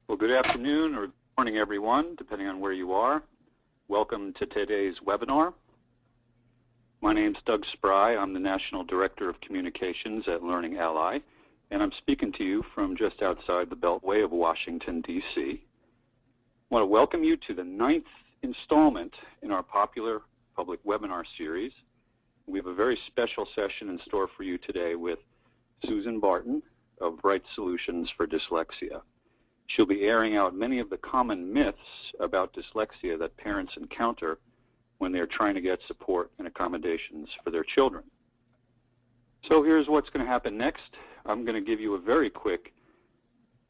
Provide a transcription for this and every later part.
Well, good afternoon or good morning, everyone, depending on where you are. Welcome to today's webinar. My name is Doug Spry. I'm the National Director of Communications at Learning Ally, and I'm speaking to you from just outside the Beltway of Washington, D.C. I want to welcome you to the 9th installment in our popular public webinar series. We have a very special session in store for you today with Susan Barton of Bright Solutions for Dyslexia. She'll be airing out many of the common myths about dyslexia that parents encounter when they're trying to get support and accommodations for their children. So here's what's going to happen next. I'm going to give you a very quick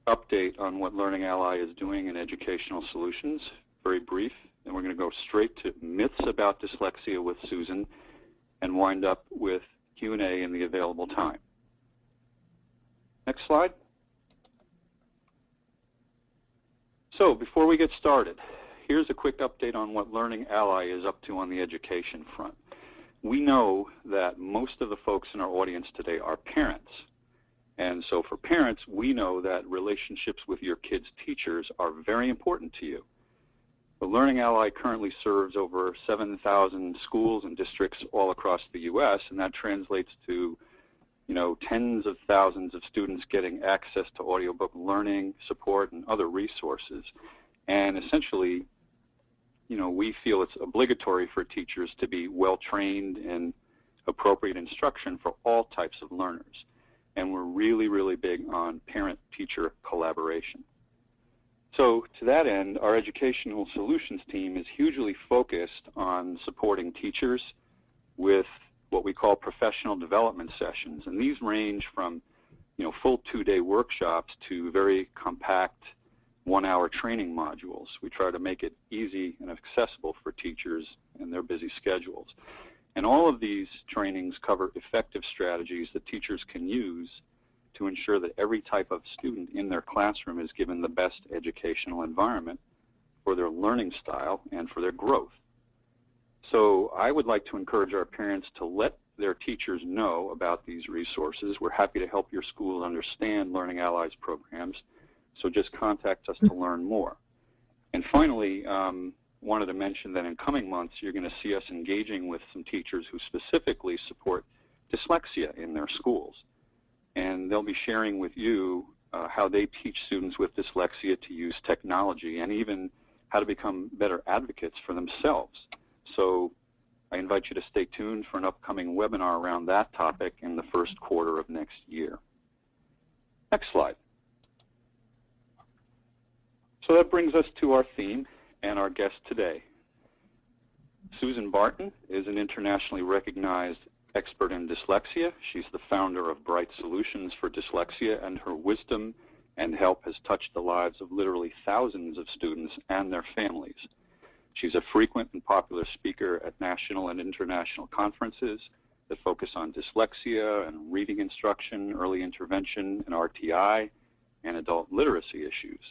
update on what Learning Ally is doing in educational solutions, very brief, and we're going to go straight to myths about dyslexia with Susan and wind up with Q&A in the available time. Next slide. So before we get started, here's a quick update on what Learning Ally is up to on the education front. We know that most of the folks in our audience today are parents. And so for parents, we know that relationships with your kids' teachers are very important to you. The Learning Ally currently serves over 7,000 schools and districts all across the U.S., and that translates to tens of thousands of students getting access to audiobook learning, support, and other resources. And essentially, we feel it's obligatory for teachers to be well-trained in appropriate instruction for all types of learners. And we're really, really big on parent-teacher collaboration. So to that end, our educational solutions team is hugely focused on supporting teachers with what we call professional development sessions. And these range from full 2-day workshops to very compact 1-hour training modules. We try to make it easy and accessible for teachers and their busy schedules. And all of these trainings cover effective strategies that teachers can use to ensure that every type of student in their classroom is given the best educational environment for their learning style and for their growth. So I would like to encourage our parents to let their teachers know about these resources. We're happy to help your schools understand Learning Ally's programs, so just contact us to learn more. And finally, wanted to mention that in coming months, you're going to see us engaging with some teachers who specifically support dyslexia in their schools. And they'll be sharing with you how they teach students with dyslexia to use technology and even how to become better advocates for themselves. So I invite you to stay tuned for an upcoming webinar around that topic in the first quarter of next year. Next slide. So that brings us to our theme and our guest today. Susan Barton is an internationally recognized expert in dyslexia. She's the founder of Bright Solutions for Dyslexia, and her wisdom and help has touched the lives of literally thousands of students and their families. She's a frequent and popular speaker at national and international conferences that focus on dyslexia and reading instruction, early intervention, and RTI, and adult literacy issues.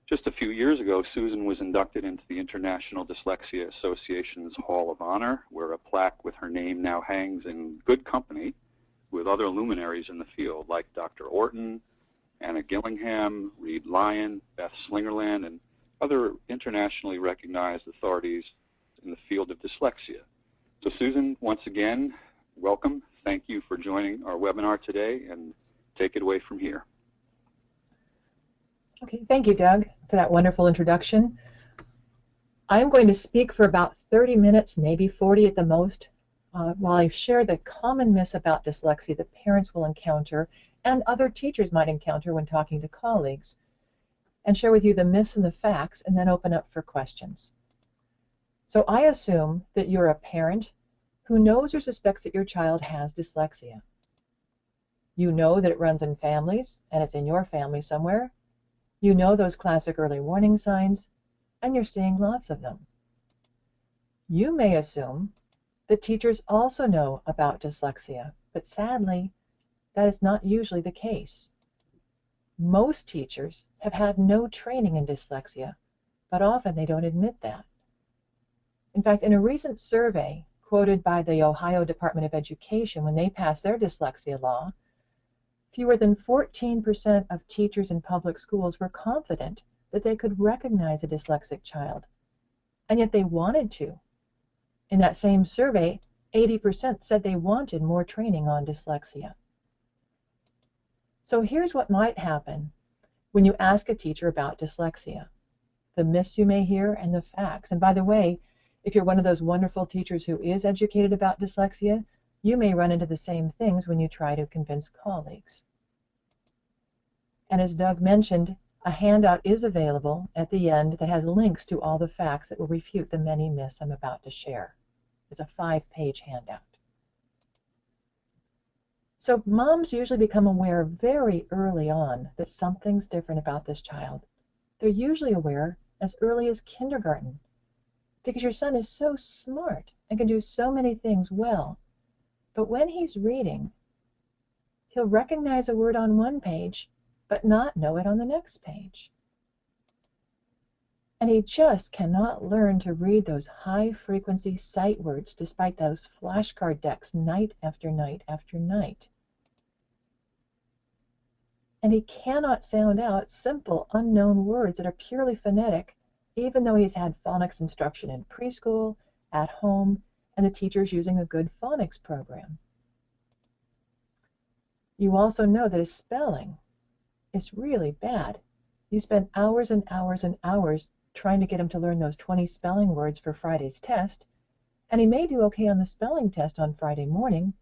Just a few years ago, Susan was inducted into the International Dyslexia Association's Hall of Honor, where a plaque with her name now hangs in good company with other luminaries in the field like Dr. Orton, Anna Gillingham, Reed Lyon, Beth Slingerland, and other internationally recognized authorities in the field of dyslexia. So Susan, once again, welcome. Thank you for joining our webinar today, and take it away from here. Okay, thank you, Doug, for that wonderful introduction. I'm going to speak for about 30 minutes, maybe 40 at the most, while I share the common myths about dyslexia that parents will encounter and other teachers might encounter when talking to colleagues, and share with you the myths and the facts, and then open up for questions. So I assume that you're a parent who knows or suspects that your child has dyslexia. You know that it runs in families, and it's in your family somewhere. You know those classic early warning signs, and you're seeing lots of them. You may assume that teachers also know about dyslexia, but sadly, that is not usually the case. Most teachers have had no training in dyslexia, but often they don't admit that. In fact, in a recent survey quoted by the Ohio Department of Education when they passed their dyslexia law, Fewer than 14% of teachers in public schools were confident that they could recognize a dyslexic child, and yet they wanted to. In that same survey, 80% said they wanted more training on dyslexia. So here's what might happen when you ask a teacher about dyslexia, the myths you may hear and the facts. And by the way, if you're one of those wonderful teachers who is educated about dyslexia, you may run into the same things when you try to convince colleagues. And as Doug mentioned, a handout is available at the end that has links to all the facts that will refute the many myths I'm about to share. It's a 5-page handout. So moms usually become aware very early on that something's different about this child. They're usually aware as early as kindergarten, because your son is so smart and can do so many things well. But when he's reading, he'll recognize a word on one page, but not know it on the next page. And he just cannot learn to read those high-frequency sight words despite those flashcard decks night after night after night. And he cannot sound out simple, unknown words that are purely phonetic, even though he's had phonics instruction in preschool, at home, and the teacher's using a good phonics program. You also know that his spelling is really bad. You spend hours and hours and hours trying to get him to learn those 20 spelling words for Friday's test, and he may do okay on the spelling test on Friday morning,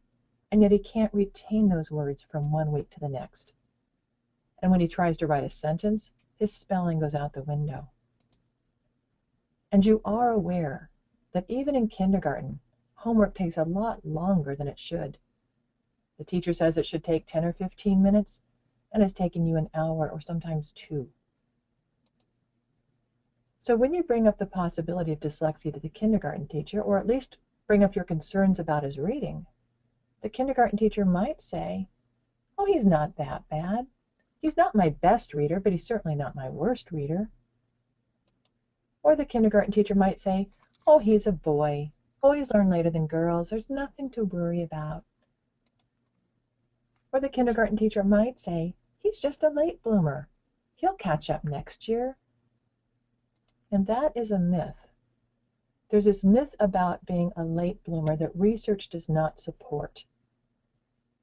and yet he can't retain those words from one week to the next. And when he tries to write a sentence, his spelling goes out the window. And you are aware that even in kindergarten, homework takes a lot longer than it should. The teacher says it should take 10 or 15 minutes, and it's taking you an hour or sometimes 2. So when you bring up the possibility of dyslexia to the kindergarten teacher, or at least bring up your concerns about his reading, the kindergarten teacher might say, "Oh, he's not that bad. He's not my best reader, but he's certainly not my worst reader." Or the kindergarten teacher might say, "Oh, he's a boy. Boys learn later than girls. There's nothing to worry about." Or the kindergarten teacher might say, "He's just a late bloomer. He'll catch up next year." And that is a myth. There's this myth about being a late bloomer that research does not support.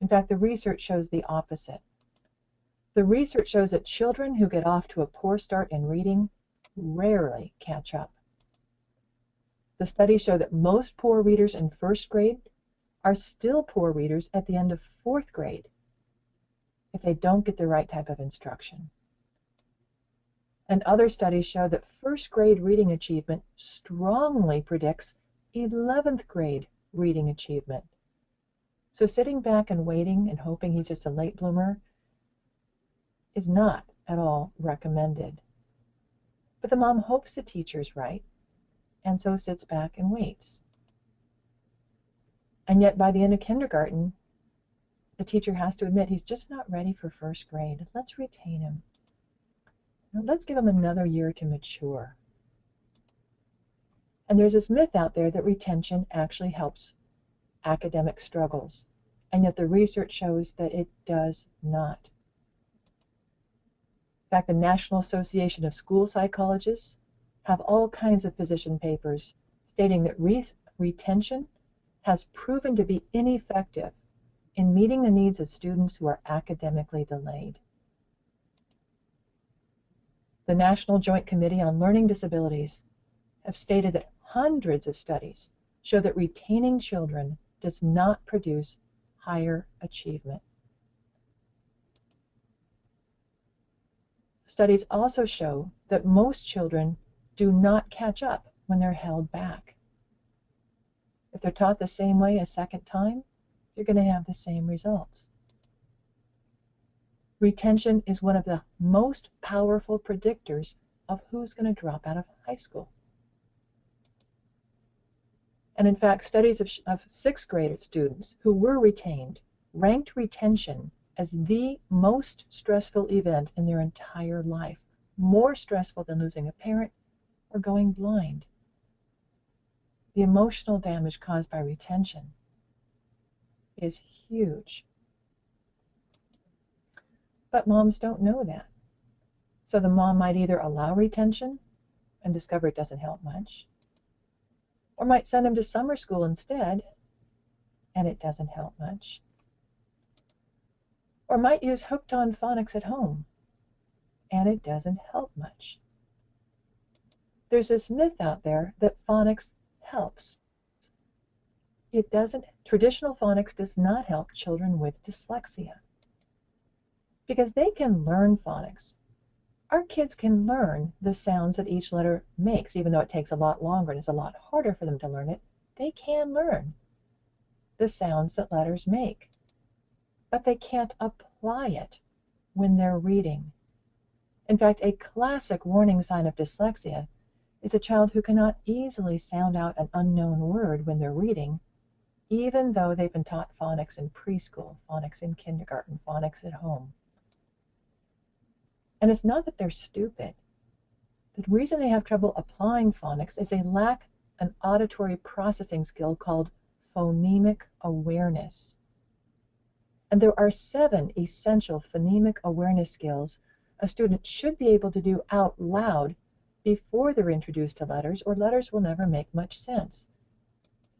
In fact, the research shows the opposite. The research shows that children who get off to a poor start in reading rarely catch up. The studies show that most poor readers in first grade are still poor readers at the end of fourth grade if they don't get the right type of instruction. And other studies show that first grade reading achievement strongly predicts 11th grade reading achievement. So sitting back and waiting and hoping he's just a late bloomer is not at all recommended. But the mom hopes the teacher's right, and so sits back and waits. And yet by the end of kindergarten, the teacher has to admit he's just not ready for first grade. Let's retain him. Let's give him another year to mature. And there's this myth out there that retention actually helps academic struggles, and yet the research shows that it does not. In fact, the National Association of School Psychologists have all kinds of position papers stating that retention has proven to be ineffective in meeting the needs of students who are academically delayed. The National Joint Committee on Learning Disabilities have stated that hundreds of studies show that retaining children does not produce higher achievement. Studies also show that most children do not catch up when they're held back. If they're taught the same way a second time, you're going to have the same results. Retention is one of the most powerful predictors of who's going to drop out of high school. And in fact, studies of sixth grade students who were retained ranked retention as the most stressful event in their entire life, more stressful than losing a parent or going blind. The emotional damage caused by retention is huge. But moms don't know that. So the mom might either allow retention and discover it doesn't help much, or might send them to summer school instead, and it doesn't help much, or might use hooked-on phonics at home, and it doesn't help much. There's this myth out there that phonics helps. It doesn't. Traditional phonics does not help children with dyslexia because they can learn phonics. Our kids can learn the sounds that each letter makes, even though it takes a lot longer and it's a lot harder for them to learn it. They can learn the sounds that letters make, but they can't apply it when they're reading. In fact, a classic warning sign of dyslexia is a child who cannot easily sound out an unknown word when they're reading, even though they've been taught phonics in preschool, phonics in kindergarten, phonics at home. And it's not that they're stupid. The reason they have trouble applying phonics is they lack an auditory processing skill called phonemic awareness. And there are 7 essential phonemic awareness skills a student should be able to do out loud before they're introduced to letters, or letters will never make much sense.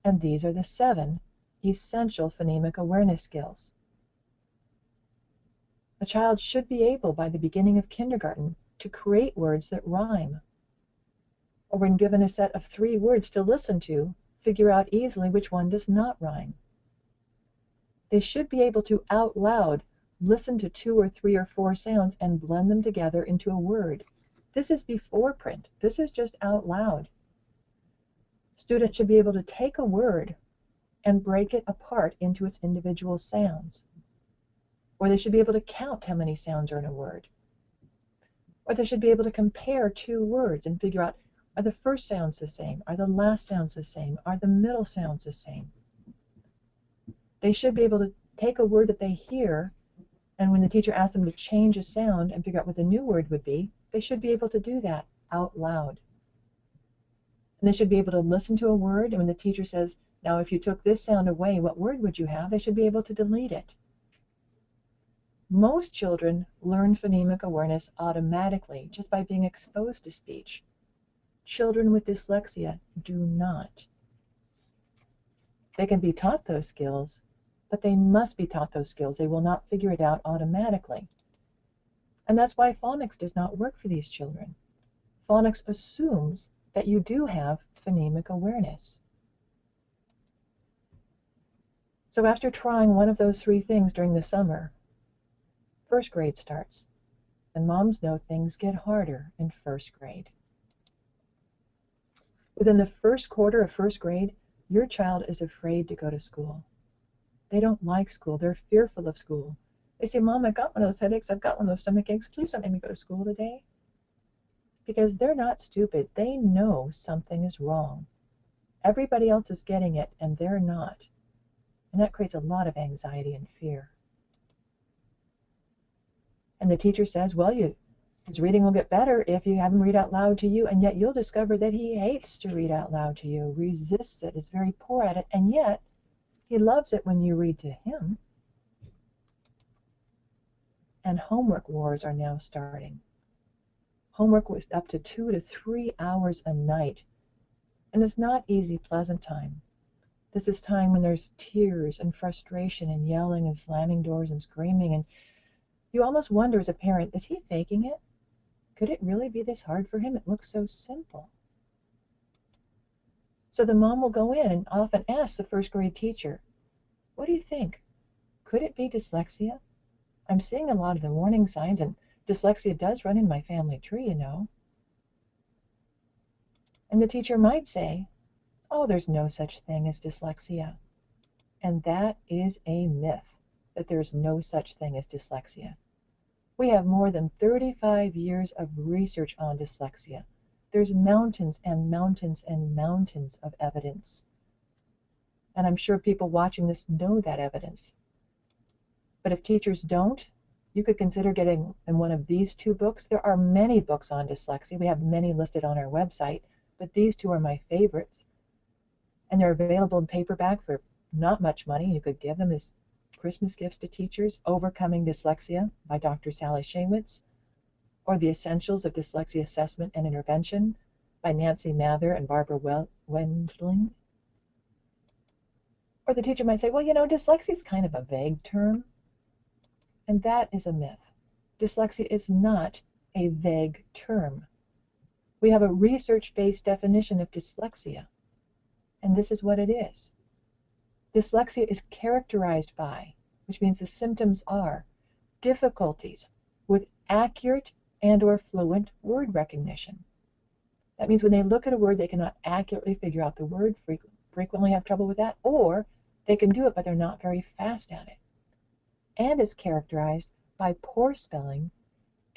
And these are the 7 essential phonemic awareness skills. A child should be able, by the beginning of kindergarten, to create words that rhyme, or when given a set of 3 words to listen to, figure out easily which one does not rhyme. They should be able to, out loud, listen to 2 or 3 or 4 sounds and blend them together into a word. This is before print. This is just out loud. Students should be able to take a word and break it apart into its individual sounds. Or they should be able to count how many sounds are in a word. Or they should be able to compare 2 words and figure out, are the first sounds the same? Are the last sounds the same? Are the middle sounds the same? They should be able to take a word that they hear, and when the teacher asks them to change a sound and figure out what the new word would be, they should be able to do that out loud. And they should be able to listen to a word, and when the teacher says, now if you took this sound away, what word would you have? They should be able to delete it. Most children learn phonemic awareness automatically just by being exposed to speech. Children with dyslexia do not. They can be taught those skills, but they must be taught those skills. They will not figure it out automatically. And that's why phonics does not work for these children. Phonics assumes that you do have phonemic awareness. So after trying one of those 3 things during the summer, first grade starts. And moms know things get harder in first grade. Within the first quarter of first grade, your child is afraid to go to school. They don't like school. They're fearful of school. They say, Mom, I got one of those headaches. I've got one of those stomach aches. Please don't make me go to school today. Because they're not stupid. They know something is wrong. Everybody else is getting it, and they're not. And that creates a lot of anxiety and fear. And the teacher says, well, his reading will get better if you have him read out loud to you, and yet you'll discover that he hates to read out loud to you, resists it, is very poor at it, and yet he loves it when you read to him. And homework wars are now starting. Homework was up to 2 to 3 hours a night, and it's not easy, pleasant time. This is time when there's tears and frustration and yelling and slamming doors and screaming, and you almost wonder as a parent, is he faking it? Could it really be this hard for him? It looks so simple. So the mom will go in and often ask the first grade teacher, what do you think? Could it be dyslexia? I'm seeing a lot of the warning signs, and dyslexia does run in my family tree, you know. And the teacher might say, oh, there's no such thing as dyslexia. And that is a myth, that there's no such thing as dyslexia. We have more than 35 years of research on dyslexia. There's mountains and mountains and mountains of evidence. And I'm sure people watching this know that evidence. But if teachers don't, you could consider getting in one of these 2 books. There are many books on dyslexia. We have many listed on our website, but these 2 are my favorites. And they're available in paperback for not much money. You could give them as Christmas Gifts to Teachers, Overcoming Dyslexia by Dr. Sally Shaywitz, or The Essentials of Dyslexia Assessment and Intervention by Nancy Mather and Barbara Wendling. Or the teacher might say, well, dyslexia is kind of a vague term. And that is a myth. Dyslexia is not a vague term. We have a research-based definition of dyslexia, and this is what it is. Dyslexia is characterized by, which means the symptoms are, difficulties with accurate and/or fluent word recognition. That means when they look at a word, they cannot accurately figure out the word, frequently have trouble with that, or they can do it, but they're not very fast at it. And is characterized by poor spelling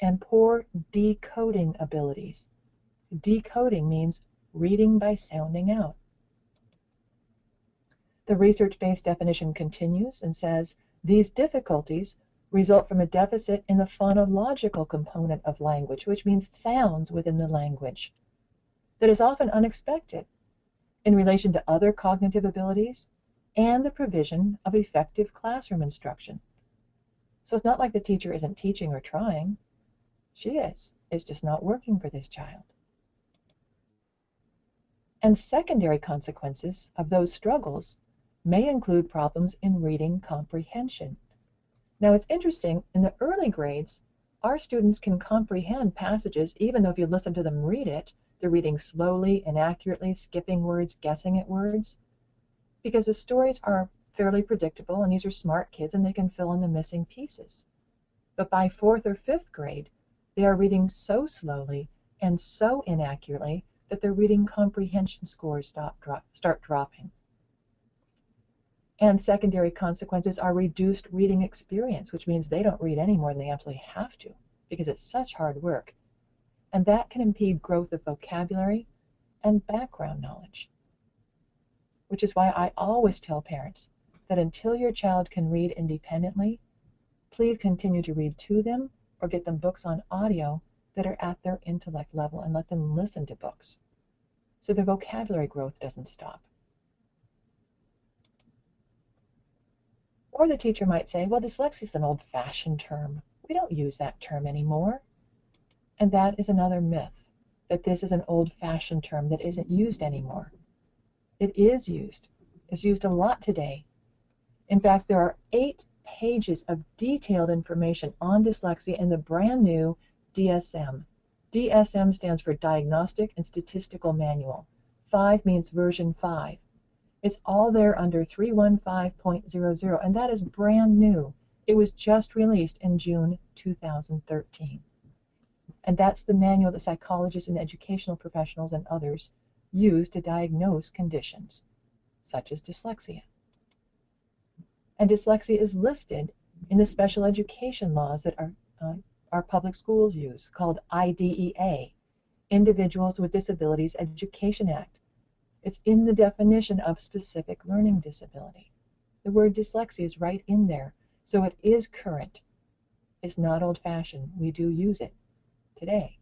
and poor decoding abilities. Decoding means reading by sounding out. The research-based definition continues and says, these difficulties result from a deficit in the phonological component of language, which means sounds within the language, that is often unexpected in relation to other cognitive abilities and the provision of effective classroom instruction. So it's not like the teacher isn't teaching or trying. She is. It's just not working for this child. And secondary consequences of those struggles may include problems in reading comprehension. Now it's interesting, in the early grades, our students can comprehend passages even though if you listen to them read it, they're reading slowly, inaccurately, skipping words, guessing at words, because the stories are fairly predictable and these are smart kids and they can fill in the missing pieces. But by 4th or 5th grade, they are reading so slowly and so inaccurately that their reading comprehension scores start dropping. And secondary consequences are reduced reading experience, which means they don't read any more than they absolutely have to because it's such hard work. And that can impede growth of vocabulary and background knowledge. Which is why I always tell parents that until your child can read independently, please continue to read to them or get them books on audio that are at their intellect level and let them listen to books so their vocabulary growth doesn't stop. Or the teacher might say, well, dyslexia is an old-fashioned term. We don't use that term anymore. And that is another myth, that this is an old-fashioned term that isn't used anymore. It is used. It's used a lot today. In fact, there are 8 pages of detailed information on dyslexia in the brand new DSM. DSM stands for Diagnostic and Statistical Manual. 5 means version 5. It's all there under 315.00, and that is brand new. It was just released in June 2013. And that's the manual that psychologists and educational professionals and others use to diagnose conditions, such as dyslexia. And dyslexia is listed in the special education laws that our public schools use, called IDEA, Individuals with Disabilities Education Act. It's in the definition of specific learning disability. The word dyslexia is right in there, so it is current. It's not old-fashioned. We do use it today.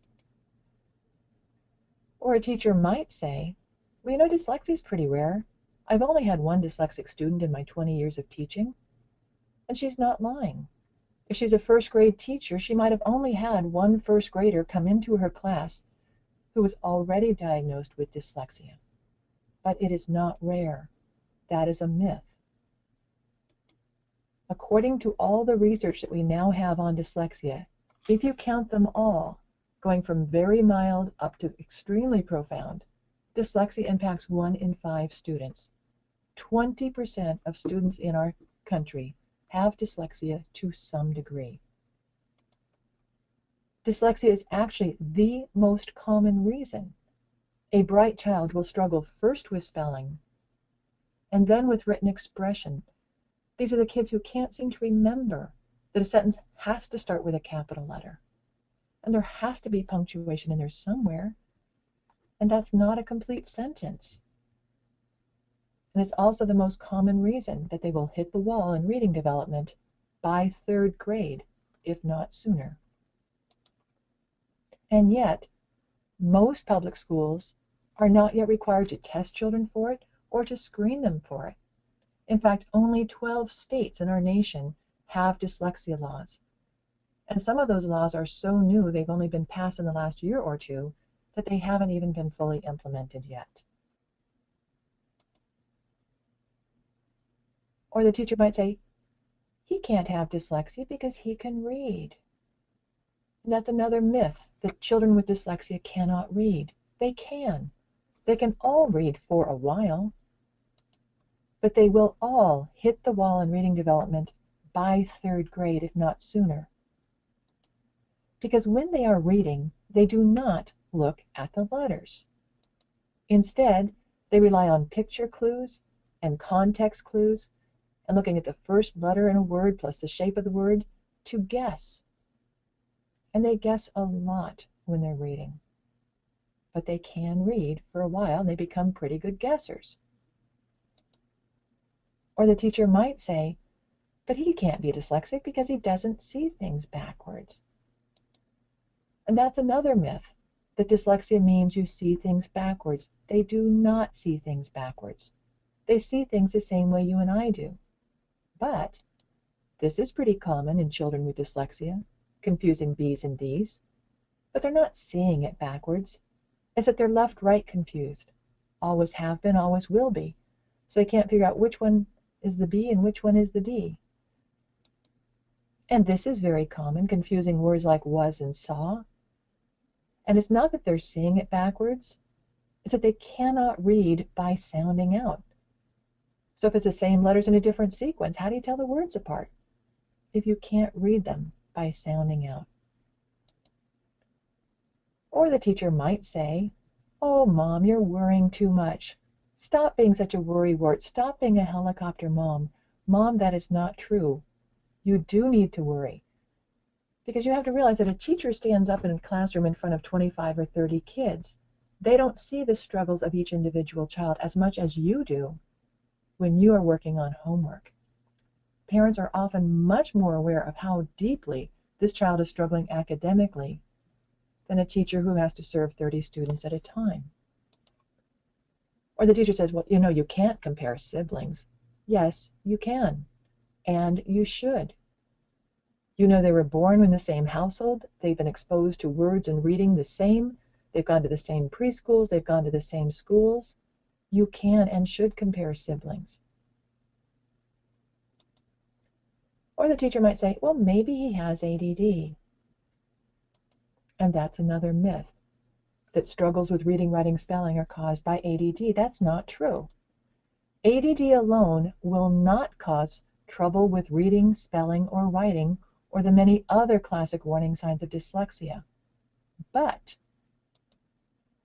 Or a teacher might say, well, dyslexia is pretty rare. I've only had one dyslexic student in my 20 years of teaching, and she's not lying. If she's a first-grade teacher, she might have only had one first grader come into her class who was already diagnosed with dyslexia. But it is not rare. That is a myth. According to all the research that we now have on dyslexia, if you count them all, going from very mild up to extremely profound, dyslexia impacts 1 in 5 students. 20% of students in our country have dyslexia to some degree. Dyslexia is actually the most common reason a bright child will struggle first with spelling and then with written expression. These are the kids who can't seem to remember that a sentence has to start with a capital letter. And there has to be punctuation in there somewhere. And that's not a complete sentence. And it's also the most common reason that they will hit the wall in reading development by 3rd grade, if not sooner. And yet, most public schools are not yet required to test children for it or to screen them for it. In fact, only 12 states in our nation have dyslexia laws. And some of those laws are so new, they've only been passed in the last year or two, that they haven't even been fully implemented yet. Or the teacher might say, he can't have dyslexia because he can read. And that's another myth, that children with dyslexia cannot read. They can. They can all read for a while, but they will all hit the wall in reading development by 3rd grade, if not sooner. Because when they are reading, they do not look at the letters. Instead, they rely on picture clues and context clues and looking at the first letter in a word plus the shape of the word to guess. And they guess a lot when they're reading. But they can read for a while and they become pretty good guessers. Or the teacher might say, but he can't be dyslexic because he doesn't see things backwards. And that's another myth, that dyslexia means you see things backwards. They do not see things backwards. They see things the same way you and I do. But this is pretty common in children with dyslexia, confusing B's and D's. But they're not seeing it backwards. It's that they're left-right confused. Always have been, always will be. So they can't figure out which one is the B and which one is the D. And this is very common, confusing words like was and saw. And it's not that they're seeing it backwards, it's that they cannot read by sounding out. So if it's the same letters in a different sequence, how do you tell the words apart? If you can't read them by sounding out. Or the teacher might say, oh, Mom, you're worrying too much. Stop being such a worrywart. Stop being a helicopter mom. Mom, that is not true. You do need to worry. Because you have to realize that a teacher stands up in a classroom in front of 25 or 30 kids. They don't see the struggles of each individual child as much as you do when you are working on homework. Parents are often much more aware of how deeply this child is struggling academically than a teacher who has to serve 30 students at a time. Or the teacher says, well, you know, you can't compare siblings. Yes, you can, and you should. You know, they were born in the same household, they've been exposed to words and reading the same, they've gone to the same preschools, they've gone to the same schools. You can and should compare siblings. Or the teacher might say, well, maybe he has ADD. And that's another myth, that struggles with reading, writing, spelling are caused by ADD. That's not true. ADD alone will not cause trouble with reading, spelling, or writing, or the many other classic warning signs of dyslexia. But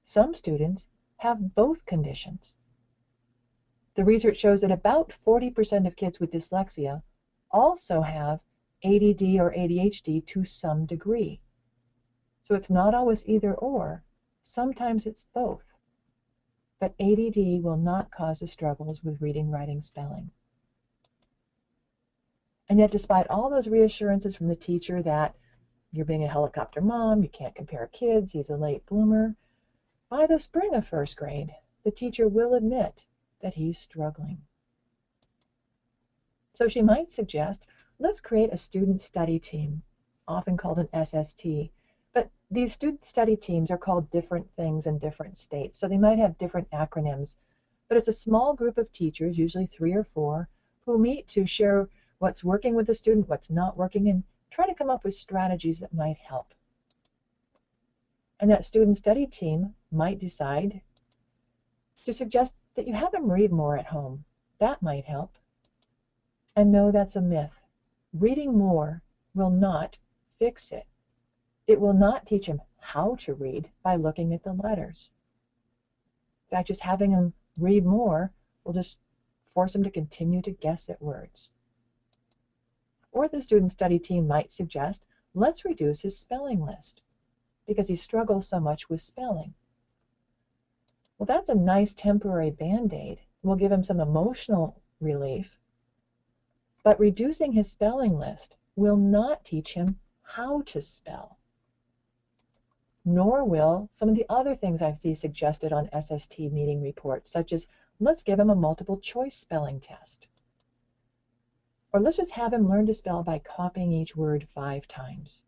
some students have both conditions. The research shows that about 40% of kids with dyslexia also have ADD or ADHD to some degree. So it's not always either or, sometimes it's both. But ADD will not cause the struggles with reading, writing, spelling. And yet, despite all those reassurances from the teacher that you're being a helicopter mom, you can't compare kids, he's a late bloomer, by the spring of 1st grade, the teacher will admit that he's struggling. So she might suggest, let's create a student study team, often called an SST. But these student study teams are called different things in different states, so they might have different acronyms. But it's a small group of teachers, usually 3 or 4, who meet to share what's working with the student, what's not working, and try to come up with strategies that might help. And that student study team might decide to suggest that you have them read more at home. That might help. And no, that's a myth. Reading more will not fix it. It will not teach him how to read by looking at the letters. In fact, just having him read more will just force him to continue to guess at words. Or the student study team might suggest, let's reduce his spelling list because he struggles so much with spelling. Well, that's a nice temporary band-aid. We'll give him some emotional relief, but reducing his spelling list will not teach him how to spell. Nor will some of the other things I see suggested on SST meeting reports, such as let's give him a multiple choice spelling test. Or let's just have him learn to spell by copying each word 5 times.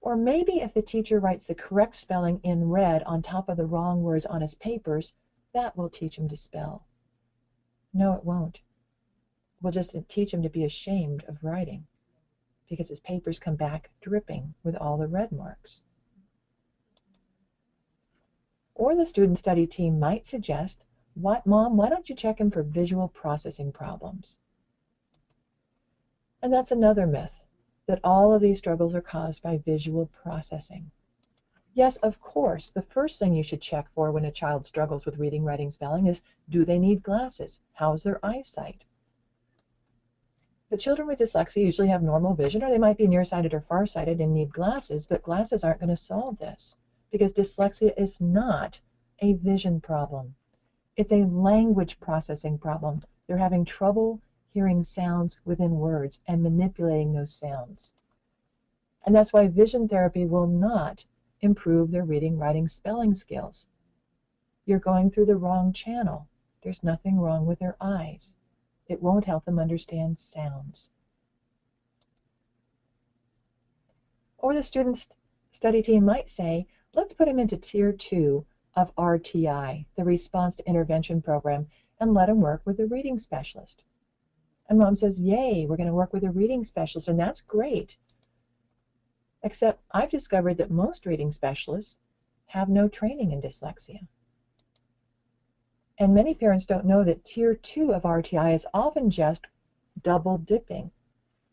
Or maybe if the teacher writes the correct spelling in red on top of the wrong words on his papers, that will teach him to spell. No, it won't. We'll just teach him to be ashamed of writing because his papers come back dripping with all the red marks. Or the student study team might suggest, Mom, why don't you check him for visual processing problems? And that's another myth, that all of these struggles are caused by visual processing. Yes, of course, the first thing you should check for when a child struggles with reading, writing, spelling is, do they need glasses? How's their eyesight? But children with dyslexia usually have normal vision, or they might be nearsighted or farsighted and need glasses, but glasses aren't going to solve this because dyslexia is not a vision problem. It's a language processing problem. They're having trouble hearing sounds within words and manipulating those sounds. And that's why vision therapy will not improve their reading, writing, spelling skills. You're going through the wrong channel. There's nothing wrong with their eyes. It won't help them understand sounds. Or the student study team might say, let's put him into Tier 2 of RTI, the Response to Intervention Program, and let him work with a reading specialist. And Mom says, yay, we're going to work with a reading specialist, and that's great. Except I've discovered that most reading specialists have no training in dyslexia. And many parents don't know that Tier 2 of RTI is often just double dipping,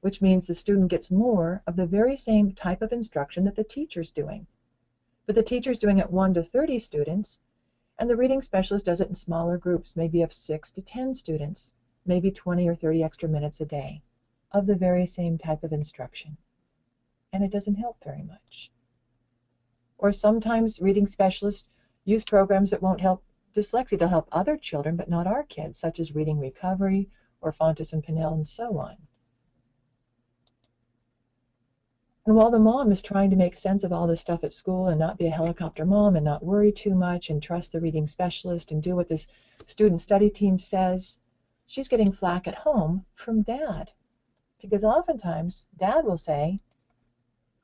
which means the student gets more of the very same type of instruction that the teacher's doing. But the teacher's doing it 1 to 30 students, and the reading specialist does it in smaller groups, maybe of 6 to 10 students, maybe 20 or 30 extra minutes a day of the very same type of instruction. And it doesn't help very much. Or sometimes reading specialists use programs that won't help dyslexia. They'll help other children, but not our kids, such as reading recovery or Fontes and Pinnell and so on. And while the mom is trying to make sense of all this stuff at school and not be a helicopter mom and not worry too much and trust the reading specialist and do what this student study team says, she's getting flack at home from Dad. Because oftentimes Dad will say,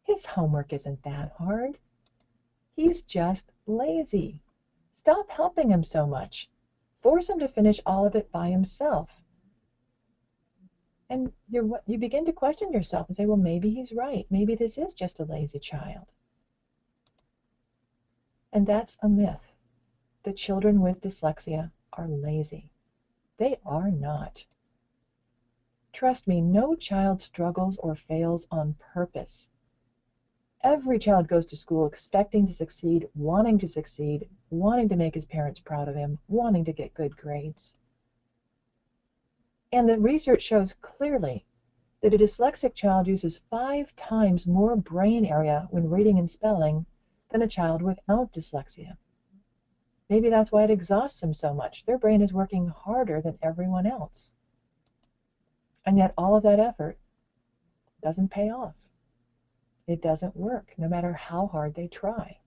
his homework isn't that hard. He's just lazy. Stop helping him so much. Force him to finish all of it by himself. And you begin to question yourself and say, well, maybe he's right. Maybe this is just a lazy child. And that's a myth. The children with dyslexia are lazy. They are not. Trust me, no child struggles or fails on purpose. Every child goes to school expecting to succeed, wanting to make his parents proud of him, wanting to get good grades. And the research shows clearly that a dyslexic child uses 5 times more brain area when reading and spelling than a child without dyslexia. Maybe that's why it exhausts them so much. Their brain is working harder than everyone else. And yet all of that effort doesn't pay off. It doesn't work, no matter how hard they try.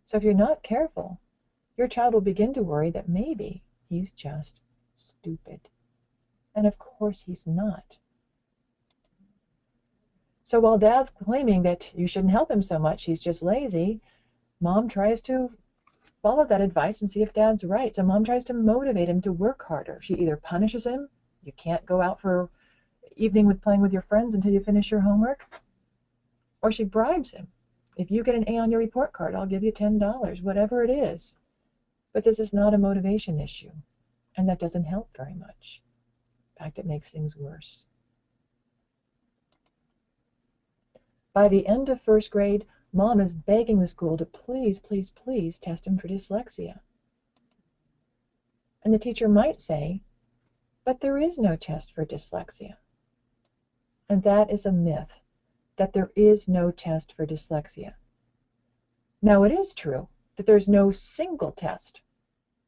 So if you're not careful, your child will begin to worry that maybe he's just stupid. And of course he's not. So while Dad's claiming that you shouldn't help him so much, he's just lazy, Mom tries to follow that advice and see if Dad's right. So Mom tries to motivate him to work harder. She either punishes him, you can't go out for evening with playing with your friends until you finish your homework, or she bribes him. If you get an A on your report card, I'll give you $10, whatever it is. But this is not a motivation issue, and that doesn't help very much. In fact, it makes things worse. By the end of 1st grade, Mom is begging the school to please, please, please test him for dyslexia. And the teacher might say, but there is no test for dyslexia. And that is a myth, that there is no test for dyslexia. Now, it is true that there's no single test.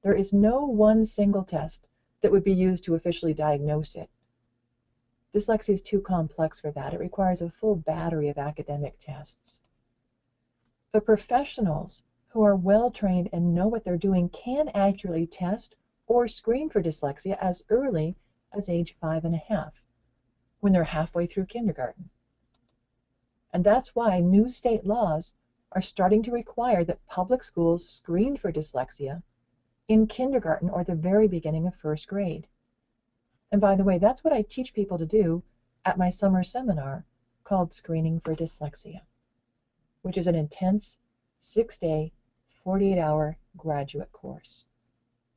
There is no one single test that would be used to officially diagnose it. Dyslexia is too complex for that. It requires a full battery of academic tests. But professionals who are well trained and know what they're doing can accurately test or screen for dyslexia as early as age 5.5, when they're halfway through kindergarten. And that's why new state laws are starting to require that public schools screen for dyslexia in kindergarten or the very beginning of first grade. And by the way, that's what I teach people to do at my summer seminar called Screening for Dyslexia, which is an intense 6-day, 48-hour graduate course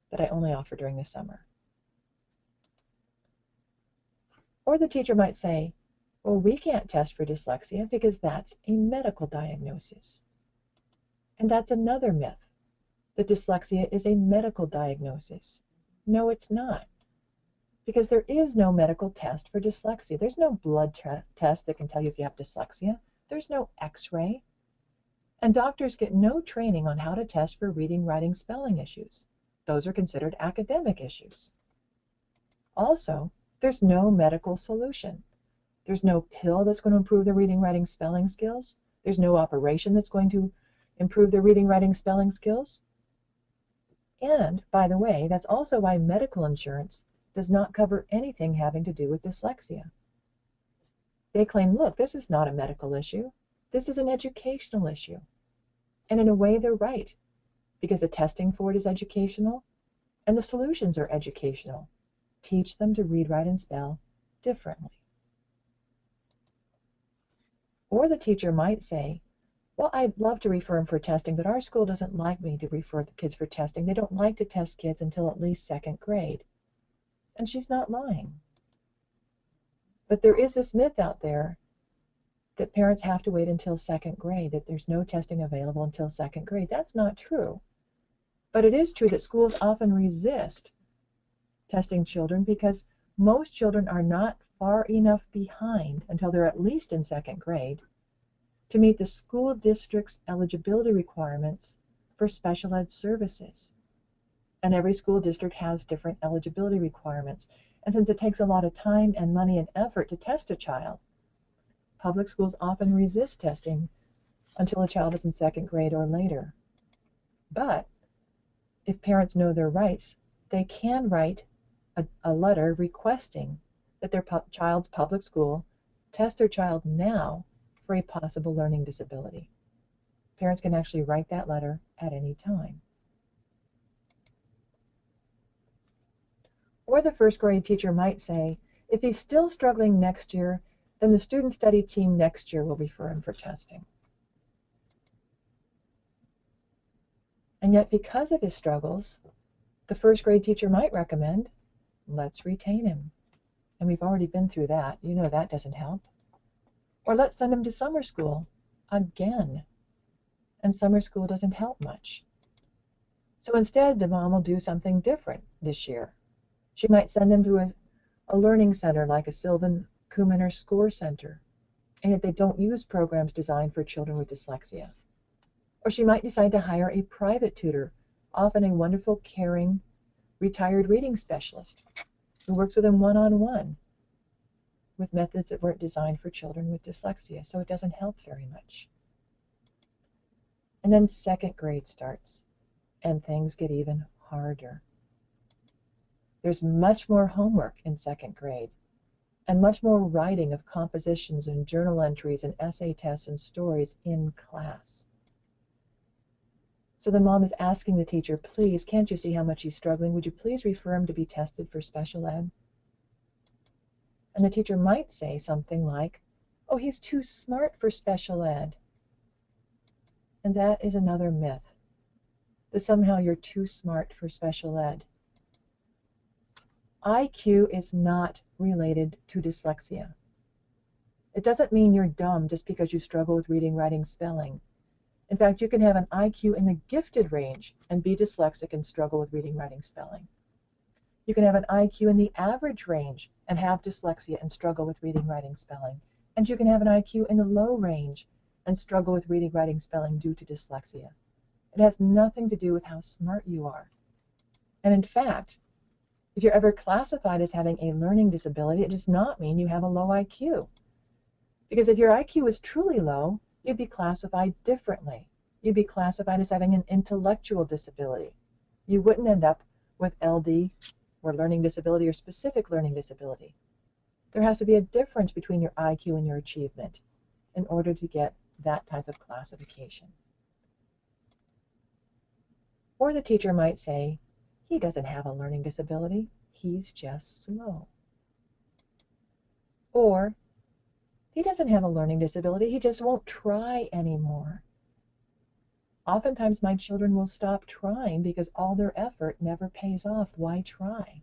that I only offer during the summer. Or the teacher might say, well, we can't test for dyslexia because that's a medical diagnosis. And that's another myth, that dyslexia is a medical diagnosis. No, it's not. Because there is no medical test for dyslexia. There's no blood test that can tell you if you have dyslexia. There's no x-ray. And doctors get no training on how to test for reading, writing, spelling issues. Those are considered academic issues. Also, there's no medical solution. There's no pill that's going to improve their reading, writing, spelling skills. There's no operation that's going to improve their reading, writing, spelling skills. And, by the way, that's also why medical insurance does not cover anything having to do with dyslexia. They claim, look, this is not a medical issue. This is an educational issue. And in a way, they're right, because the testing for it is educational and the solutions are educational. Teach them to read, write, and spell differently. Or the teacher might say, well, I'd love to refer them for testing, but our school doesn't like me to refer the kids for testing. They don't like to test kids until at least second grade. And she's not lying. But there is this myth out there that parents have to wait until second grade, that there's no testing available until second grade. That's not true. But it is true that schools often resist testing children because most children are not far enough behind until they're at least in second grade to meet the school district's eligibility requirements for special ed services. And every school district has different eligibility requirements. And since it takes a lot of time and money and effort to test a child, public schools often resist testing until a child is in second grade or later. But if parents know their rights, they can write a letter requesting that their child's public school test their child now for a possible learning disability. Parents can actually write that letter at any time. Or the first grade teacher might say, if he's still struggling next year, then the student study team next year will refer him for testing. And yet, because of his struggles, the first grade teacher might recommend, let's retain him. And we've already been through that. You know that doesn't help. Or let's send him to summer school again. And summer school doesn't help much. So instead, the mom will do something different this year. She might send them to a learning center like a Sylvan Kuman or Score Center, and yet they don't use programs designed for children with dyslexia. Or she might decide to hire a private tutor, often a wonderful, caring, retired reading specialist who works with them one-on-one with methods that weren't designed for children with dyslexia, so it doesn't help very much. And then second grade starts, and things get even harder. There's much more homework in second grade, and much more writing of compositions and journal entries and essay tests and stories in class. So the mom is asking the teacher, please, can't you see how much he's struggling? Would you please refer him to be tested for special ed? And the teacher might say something like, oh, he's too smart for special ed. And that is another myth, that somehow you're too smart for special ed. IQ is not related to dyslexia. It doesn't mean you're dumb just because you struggle with reading, writing, spelling. In fact, you can have an IQ in the gifted range and be dyslexic and struggle with reading, writing, spelling. You can have an IQ in the average range and have dyslexia and struggle with reading, writing, spelling. And you can have an IQ in the low range and struggle with reading, writing, spelling due to dyslexia. It has nothing to do with how smart you are. And in fact, if you're ever classified as having a learning disability, it does not mean you have a low IQ. Because if your IQ is truly low, you'd be classified differently. You'd be classified as having an intellectual disability. You wouldn't end up with LD or learning disability or specific learning disability. There has to be a difference between your IQ and your achievement in order to get that type of classification. Or the teacher might say, he doesn't have a learning disability, he's just slow. Or, he doesn't have a learning disability, he just won't try anymore. Oftentimes my children will stop trying because all their effort never pays off. Why try?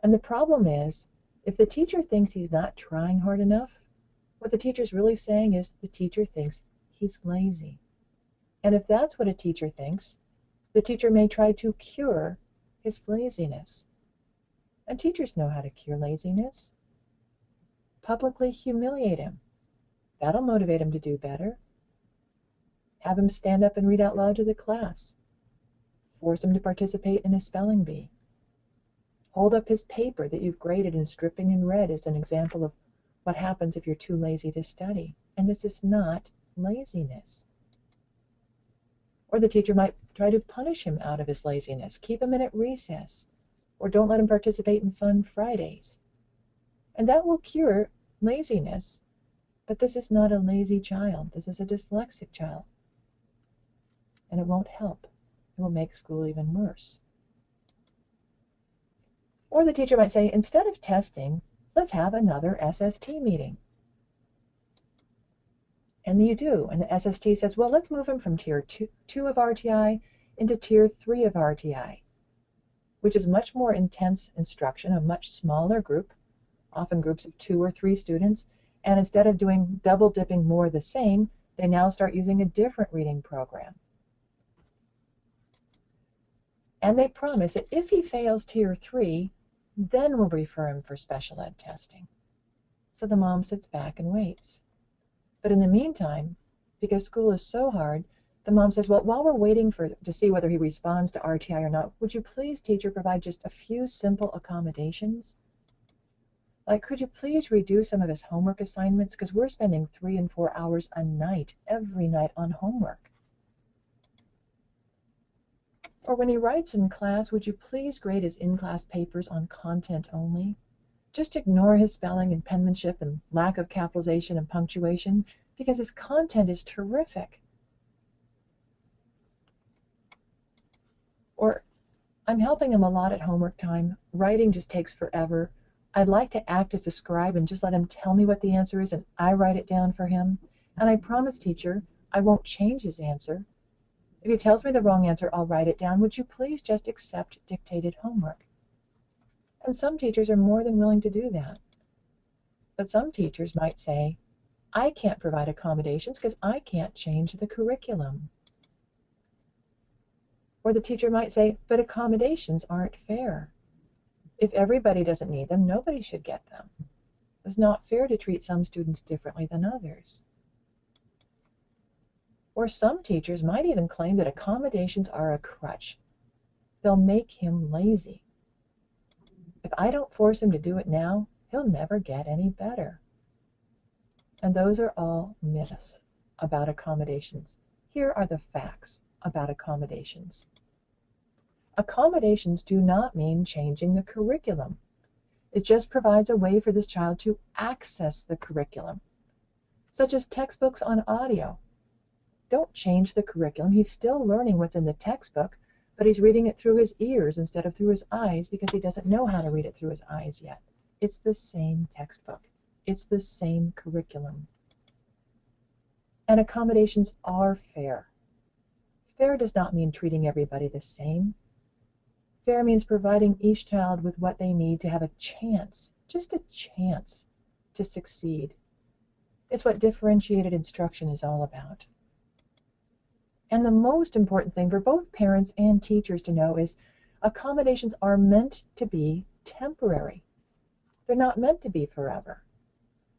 And the problem is, if the teacher thinks he's not trying hard enough, what the teacher's really saying is the teacher thinks he's lazy. And if that's what a teacher thinks, the teacher may try to cure his laziness. And teachers know how to cure laziness. Publicly humiliate him. That'll motivate him to do better. Have him stand up and read out loud to the class. Force him to participate in a spelling bee. Hold up his paper that you've graded and stripping in red as an example of what happens if you're too lazy to study. And this is not laziness. Or the teacher might try to punish him out of his laziness. Keep him in at recess. Or don't let him participate in fun Fridays. And that will cure laziness. But this is not a lazy child. This is a dyslexic child. And it won't help. It will make school even worse. Or the teacher might say, instead of testing, let's have another SST meeting. And you do. And the SST says, well, let's move him from tier 2 of RTI into tier 3 of RTI, which is much more intense instruction, a much smaller group, often groups of 2 or 3 students. And instead of doing double dipping more the same, they now start using a different reading program. And they promise that if he fails tier 3, then we'll refer him for special ed testing. So the mom sits back and waits. But in the meantime, because school is so hard, the mom says, well, while we're waiting to see whether he responds to RTI or not, would you please, teacher, provide just a few simple accommodations? Like, could you please redo some of his homework assignments? Because we're spending 3 and 4 hours a night, every night, on homework. Or when he writes in class, would you please grade his in-class papers on content only? Just ignore his spelling and penmanship and lack of capitalization and punctuation, because his content is terrific. Or, I'm helping him a lot at homework time. Writing just takes forever. I'd like to act as a scribe and just let him tell me what the answer is and I write it down for him. And I promise, teacher, I won't change his answer. If he tells me the wrong answer, I'll write it down. Would you please just accept dictated homework? And some teachers are more than willing to do that. But some teachers might say, I can't provide accommodations because I can't change the curriculum. Or the teacher might say, but accommodations aren't fair. If everybody doesn't need them, nobody should get them. It's not fair to treat some students differently than others. Or some teachers might even claim that accommodations are a crutch. They'll make him lazy. If I don't force him to do it now, he'll never get any better. And those are all myths about accommodations. Here are the facts about accommodations. Accommodations do not mean changing the curriculum. It just provides a way for this child to access the curriculum, such as textbooks on audio. Don't change the curriculum. He's still learning what's in the textbook, but he's reading it through his ears instead of through his eyes because he doesn't know how to read it through his eyes yet. It's the same textbook. It's the same curriculum. And accommodations are fair. Fair does not mean treating everybody the same. Fair means providing each child with what they need to have a chance, just a chance, to succeed. It's what differentiated instruction is all about. And the most important thing for both parents and teachers to know is accommodations are meant to be temporary. They're not meant to be forever.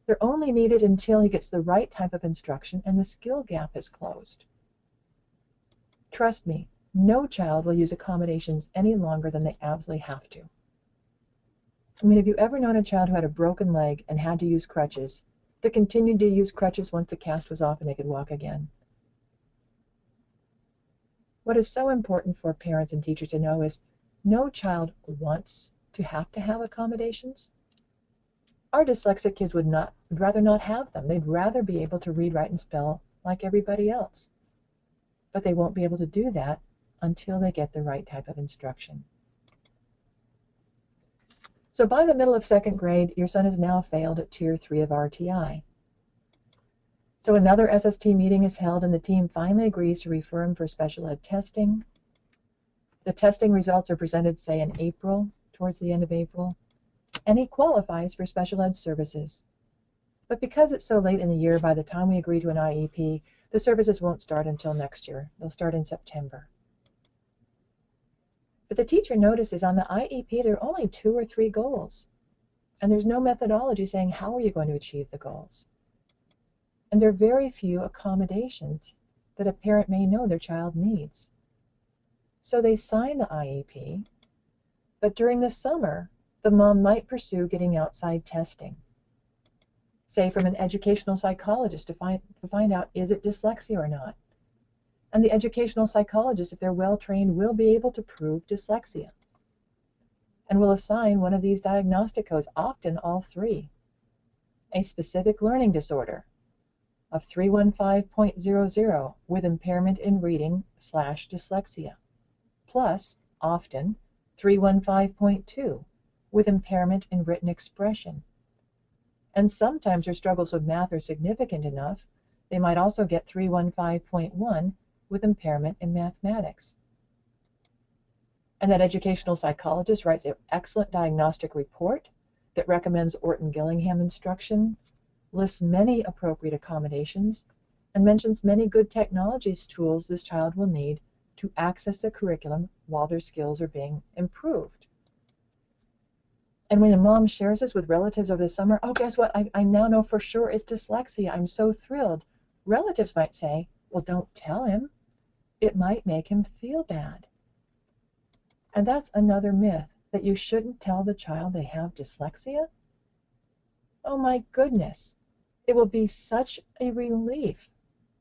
They're only needed until he gets the right type of instruction and the skill gap is closed. Trust me, no child will use accommodations any longer than they absolutely have to. I mean, have you ever known a child who had a broken leg and had to use crutches that continued to use crutches once the cast was off and they could walk again? What is so important for parents and teachers to know is No child wants to have accommodations. Our dyslexic kids would rather not have them. They'd rather be able to read, write, and spell like everybody else. But they won't be able to do that until they get the right type of instruction. So by the middle of second grade, your son has now failed at Tier 3 of RTI. So another SST meeting is held, and the team finally agrees to refer him for special ed testing. The testing results are presented, say, in April, towards the end of April, and he qualifies for special ed services. But because it's so late in the year, by the time we agree to an IEP, the services won't start until next year. They'll start in September. But the teacher notices on the IEP there are only 2 or 3 goals, and there's no methodology saying how are you going to achieve the goals. And there are very few accommodations that a parent may know their child needs. So they sign the IEP, but during the summer, the mom might pursue getting outside testing, say from an educational psychologist to find out, is it dyslexia or not? And the educational psychologist, if they're well trained, will be able to prove dyslexia and will assign one of these diagnostic codes, often all 3. A specific learning disorder of 315.00 with impairment in reading/dyslexia, plus often 315.2 with impairment in written expression. And sometimes their struggles with math are significant enough, they might also get 315.1 with impairment in mathematics. And that educational psychologist writes an excellent diagnostic report that recommends Orton-Gillingham instruction, lists many appropriate accommodations, and mentions many good technologies tools this child will need to access the curriculum while their skills are being improved. And when a mom shares this with relatives over the summer, oh, guess what? I now know for sure it's dyslexia. I'm so thrilled. Relatives might say, well, don't tell him. It might make him feel bad. And that's another myth, that you shouldn't tell the child they have dyslexia. Oh my goodness. It will be such a relief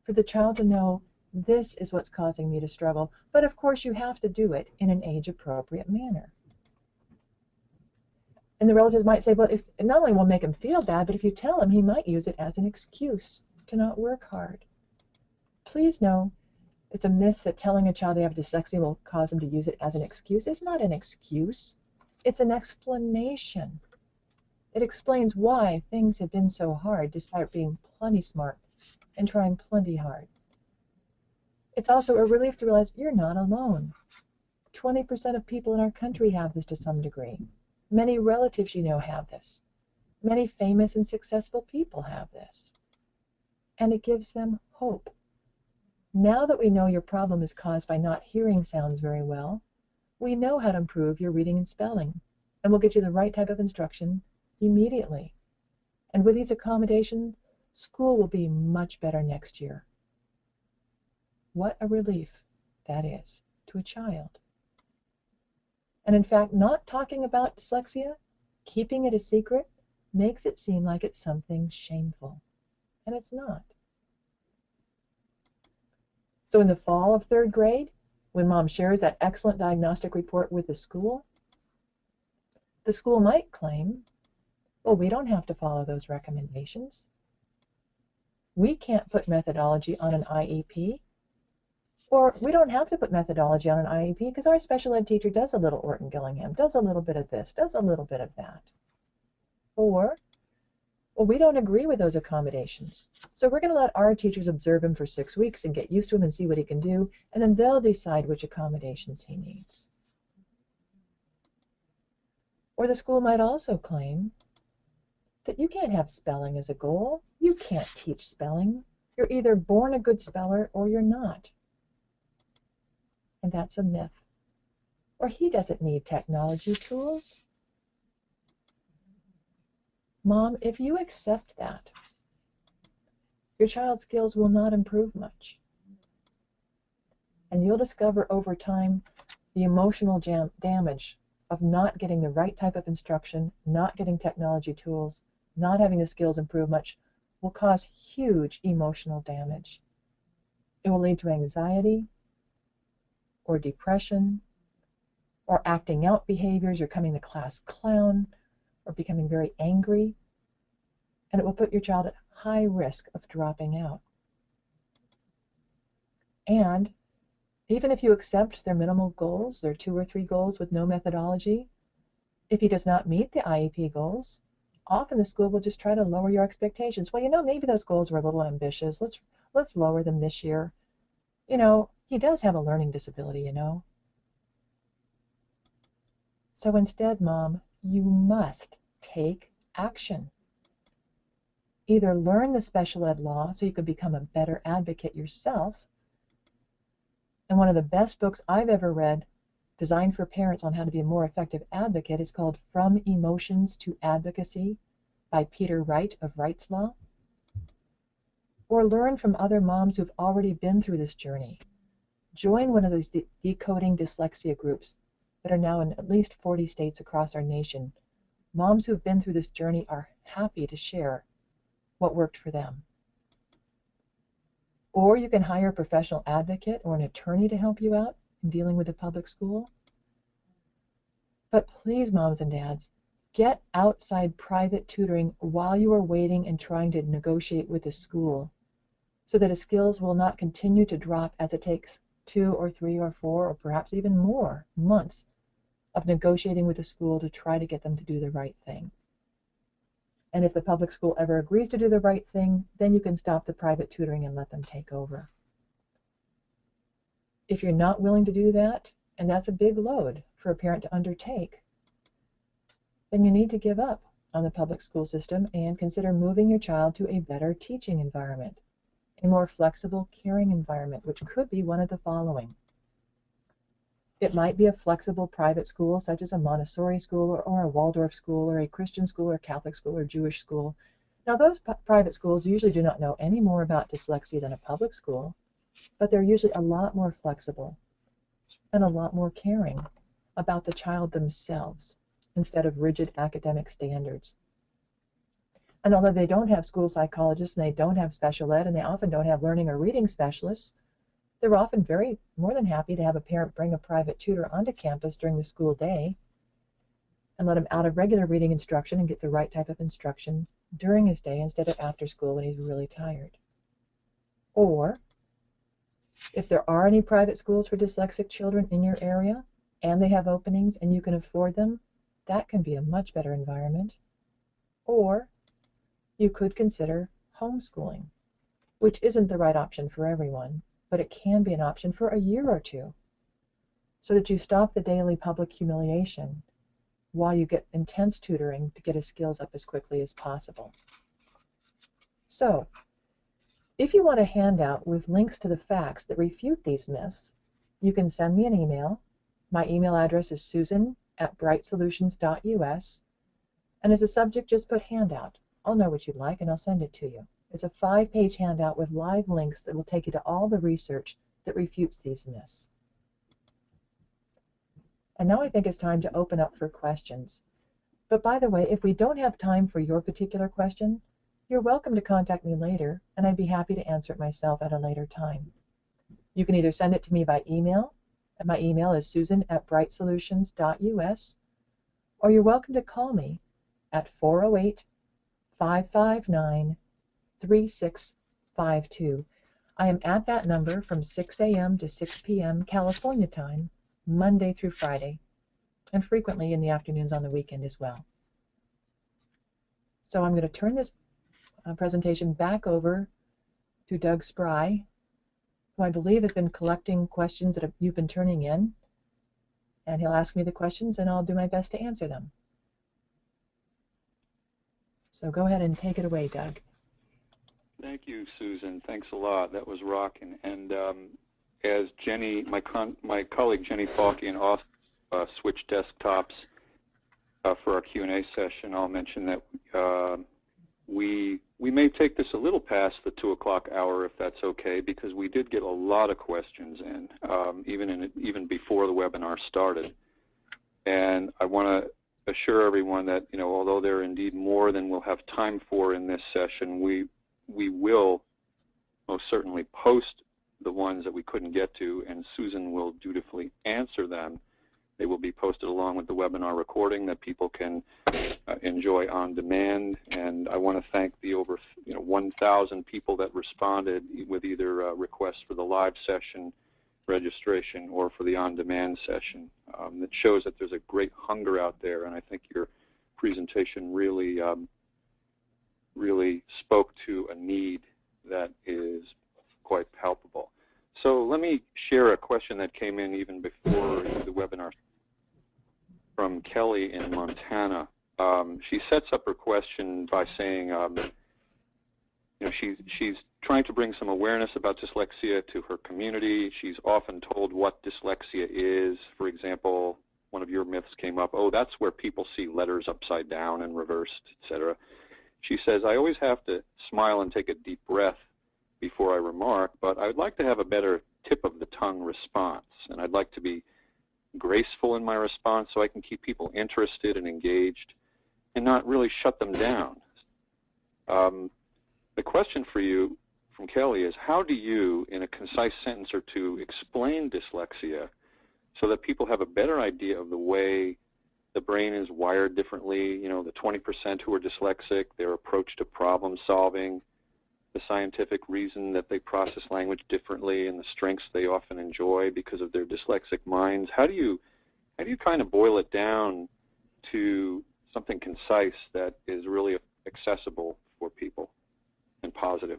for the child to know this is what's causing me to struggle. But of course you have to do it in an age-appropriate manner. And the relatives might say, well, if it not only will make him feel bad, but if you tell him, he might use it as an excuse to not work hard. Please know, it's a myth that telling a child they have dyslexia will cause them to use it as an excuse. It's not an excuse. It's an explanation. It explains why things have been so hard despite being plenty smart and trying plenty hard. It's also a relief to realize you're not alone. 20% of people in our country have this to some degree. Many relatives you know have this. Many famous and successful people have this. And it gives them hope. Now that we know your problem is caused by not hearing sounds very well, we know how to improve your reading and spelling, and we'll get you the right type of instruction immediately. And with these accommodations, school will be much better next year. What a relief that is to a child. And in fact, not talking about dyslexia, keeping it a secret, makes it seem like it's something shameful. And it's not. So in the fall of 3rd grade, when mom shares that excellent diagnostic report with the school might claim, well, we don't have to follow those recommendations. We can't put methodology on an IEP. Or we don't have to put methodology on an IEP because our special ed teacher does a little Orton-Gillingham, does a little bit of this, does a little bit of that. Or, well, we don't agree with those accommodations. So we're going to let our teachers observe him for 6 weeks and get used to him and see what he can do, and then they'll decide which accommodations he needs. Or the school might also claim that you can't have spelling as a goal. You can't teach spelling. You're either born a good speller or you're not. And that's a myth. Or he doesn't need technology tools. Mom, if you accept that, your child's skills will not improve much. And you'll discover over time the emotional damage of not getting the right type of instruction, not getting technology tools, not having the skills improve much, will cause huge emotional damage. It will lead to anxiety or depression or acting out behaviors, or becoming the class clown, or becoming very angry, and it will put your child at high risk of dropping out. And even if you accept their minimal goals, their 2 or 3 goals with no methodology, if he does not meet the IEP goals, often the school will just try to lower your expectations. Well, maybe those goals were a little ambitious. Let's lower them this year. He does have a learning disability, So instead, Mom, you must take action. Either learn the special ed law so you can become a better advocate yourself. And one of the best books I've ever read, designed for parents on how to be a more effective advocate, is called From Emotions to Advocacy by Peter Wright of Wright's Law. Or learn from other moms who've already been through this journey. Join one of those decoding dyslexia groups that are now in at least 40 states across our nation. Moms who've been through this journey are happy to share what worked for them. Or you can hire a professional advocate or an attorney to help you out in dealing with a public school. But please, moms and dads, get outside private tutoring while you are waiting and trying to negotiate with the school, so that his skills will not continue to drop as it takes 2 or 3 or 4 or perhaps even more months of negotiating with the school to try to get them to do the right thing. And if the public school ever agrees to do the right thing, then you can stop the private tutoring and let them take over. If you're not willing to do that, and that's a big load for a parent to undertake, then you need to give up on the public school system and consider moving your child to a better teaching environment, a more flexible, caring environment, which could be one of the following. It might be a flexible private school, such as a Montessori school or a Waldorf school or a Christian school or Catholic school or Jewish school. Now, those private schools usually do not know any more about dyslexia than a public school, but they're usually a lot more flexible and a lot more caring about the child themselves instead of rigid academic standards. And although they don't have school psychologists and they don't have special ed and they often don't have learning or reading specialists, they're often more than happy to have a parent bring a private tutor onto campus during the school day and let him out of regular reading instruction and get the right type of instruction during his day instead of after school when he's really tired. Or, if there are any private schools for dyslexic children in your area and they have openings and you can afford them, that can be a much better environment. Or you could consider homeschooling, which isn't the right option for everyone, but it can be an option for a year or 2, so that you stop the daily public humiliation while you get intense tutoring to get his skills up as quickly as possible. So, if you want a handout with links to the facts that refute these myths, you can send me an email. My email address is susan@brightsolutions.us, and as a subject, just put handout. I'll know what you'd like and I'll send it to you. It's a 5-page handout with live links that will take you to all the research that refutes these myths. And now I think it's time to open up for questions. But by the way, if we don't have time for your particular question, you're welcome to contact me later, and I'd be happy to answer it myself at a later time. You can either send it to me by email, and my email is susan@brightsolutions.us, or you're welcome to call me at 408-559-3652. I am at that number from 6 a.m. to 6 p.m. California time, Monday through Friday, and frequently in the afternoons on the weekend as well. So I'm going to turn this presentation back over to Doug Spry, who I believe has been collecting questions that you've been turning in, and he'll ask me the questions and I'll do my best to answer them. So go ahead and take it away, Doug. Thank you, Susan. Thanks a lot. That was rocking. And as Jenny, my colleague Jenny Falke and Austin switch desktops for our Q&A session, I'll mention that we may take this a little past the 2 o'clock hour, if that's okay, because we did get a lot of questions in, even before the webinar started. And I want to assure everyone that, although there are indeed more than we'll have time for in this session, we will most certainly post the ones that we couldn't get to, and Susan will dutifully answer them They will be posted along with the webinar recording that people can enjoy on demand. And I want to thank the over 1,000 people that responded with either requests for the live session registration or for the on-demand session. That shows that there's a great hunger out there, and I think your presentation really, really spoke to a need that is quite palpable. So let me share a question that came in even before the webinar from Kelly in Montana. She sets up her question by saying, she's trying to bring some awareness about dyslexia to her community. She's often told what dyslexia is. For example, one of your myths came up, oh, that's where people see letters upside down and reversed, etc. She says, I always have to smile and take a deep breath before I remark, but I would like to have a better tip of the tongue response, and I'd like to be graceful in my response so I can keep people interested and engaged and not really shut them down. The question for you from Kelly is, how do you, in a concise sentence or two, explain dyslexia so that people have a better idea of the way the brain is wired differently, the 20% who are dyslexic, their approach to problem solving, the scientific reason that they process language differently, and the strengths they often enjoy because of their dyslexic minds? How do you kind of boil it down to something concise that is really accessible for people and positive?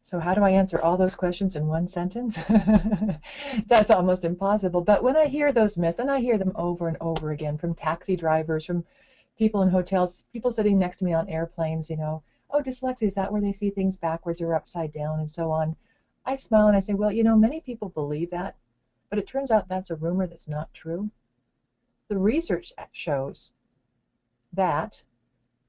So how do I answer all those questions in one sentence? That's almost impossible. But when I hear those myths, and I hear them over and over again from taxi drivers, from people in hotels, people sitting next to me on airplanes, oh, dyslexia, is that where they see things backwards or upside down and so on? I smile and I say, well, many people believe that, but it turns out that's a rumor that's not true. The research shows that,